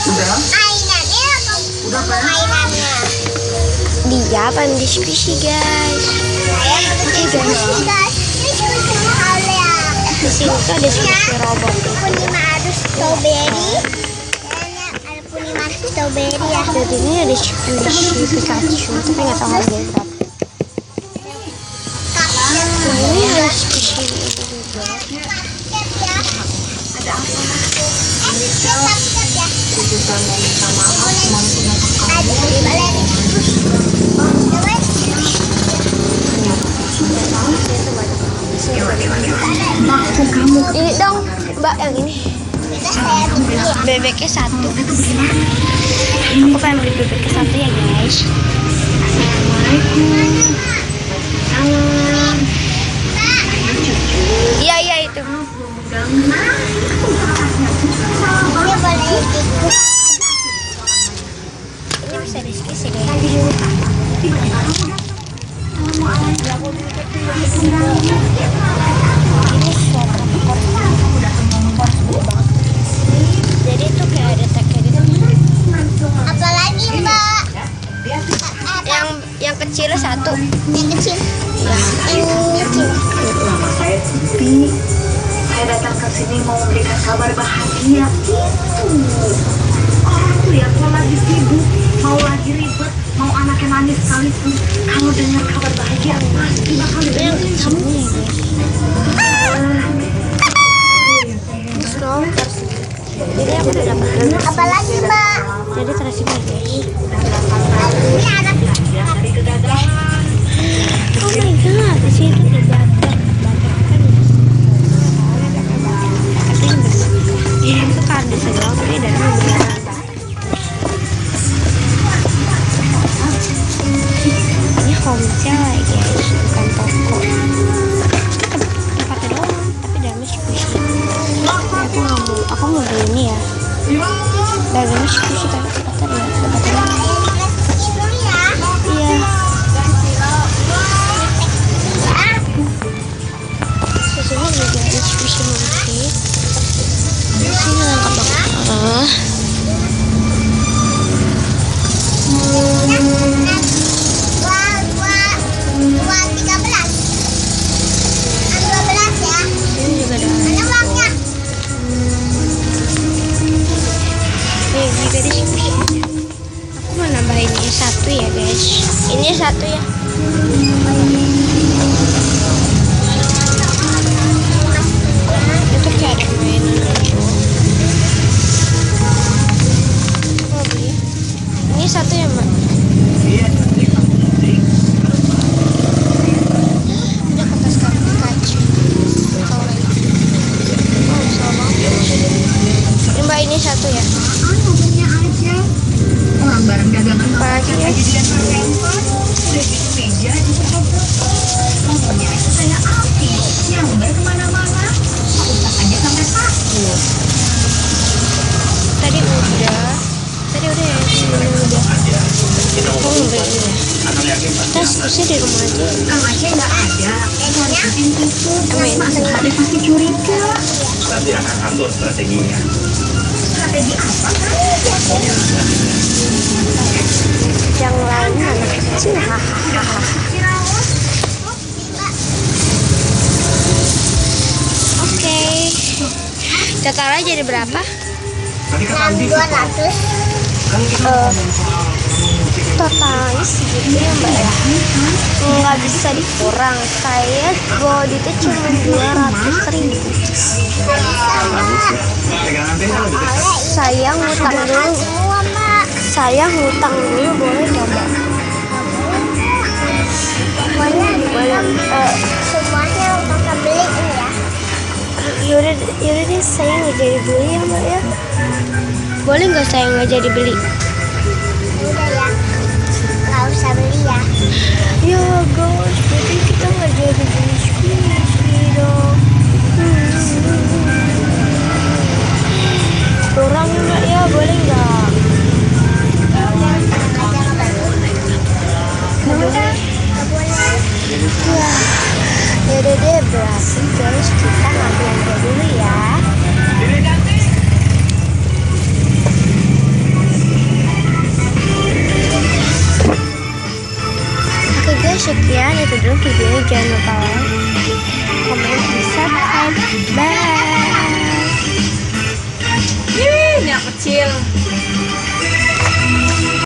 Mainannya apa mainannya? Dia pandai squishy guys. Guys, ini squishy halnya. Di sini tuh ada squishy robot. Punima ada strawberry. Ada punima strawberry ya. Dan ini ada squishy Pikachu, tapi nggak tahu harganya berapa. Nah, ini ada squishy ini juga. Ini dong Mbak, yang ini bebeknya satu. Aku pengen beli bebeknya satu ya guys. Iya iya itu. Ini bisa diskis ya guys. Jadi itu kayak ada tagnya gitu. Apalagi Mbak? Yang kecilnya satu. Yang kecil. Yang kecil. Nama saya Cipi. Saya datang ke sini mau memberikan kabar bahagia. Orang tuh ya kalau lagi sibuk, mau lagi ribet, mau anaknya nangis sekalipun, kalau dengar kabar bahagia pasti bakal Yang dengerin kecilnya kamu. ya guys. Stroker. Jadi aku udah dapat. Apalagi Mbak? Jadi terus ini guys. Ini anak. Dari kedadaran. Oh my god, di situ ada badak. Badak kan tapi itu kardus doang, tapi dari beneran. Ini homestay ya guys, bukan toko. Tempatnya doang, tapi dalamnya squishy. Aku mau beli ini ya. Dalamnya squishy tapi tempatnya doang. Iya. Susunya juga ada squishy monkey. Di sini lengkap banget. Dua 13. 12 ya. Ini juga ada. Mana uangnya? Ini juga ada squishy. Aku mau nambahin ini satu ya guys. Ini satu ya. Itu kayak ada mainan gitu. Mau beli? Ini satu ya mbak. Ada kertas Pikachu. Tahu lagi. Oh sama. Ini mbak ini satu ya. Ngomongnya aja. Orang barang dagangan Apalagi ya? jadikan perempuan. Udah gitu meja di toko. Ngomongnya itu kayak api. Nyamber kemana-mana. Usah aja sampai takut. Tadi udah ya. Sebelumnya udah. Aku mau beli ini ya. Terus di rumah aja. Kang Aceh nggak ada. Ngikutin itu. Terus masuk hati pasti curiga. Nanti akan atur strateginya. Strategi apa kan? Yang lainnya anak kecil. Hahaha. Oke. Totalnya jadi berapa? Tadi kata Andi 200. kan kita ngomong soal musik. Totalnya segitu ya mbak ya. Nggak bisa dikurang. Saya body itu cuma 200.000. Pegangan tenda lebih dekat. Saya ngutang dulu. Semua Mbak. Saya ngutang dulu, boleh nggak mbak? Boleh. Boleh. Semuanya kakak beli ya. Yaudah deh, saya nggak jadi beli ya mbak ya. Boleh nggak saya nggak jadi beli? Udah ya. Nggak usah beli ya. Ya guys, berarti kita nggak jadi beli squishy dong. Kurang ya mbak ya, boleh nggak? Nggak boleh. Ya, yaudah deh, berarti guys kita nggak belanja dulu ya. sekian itu dulu videonya.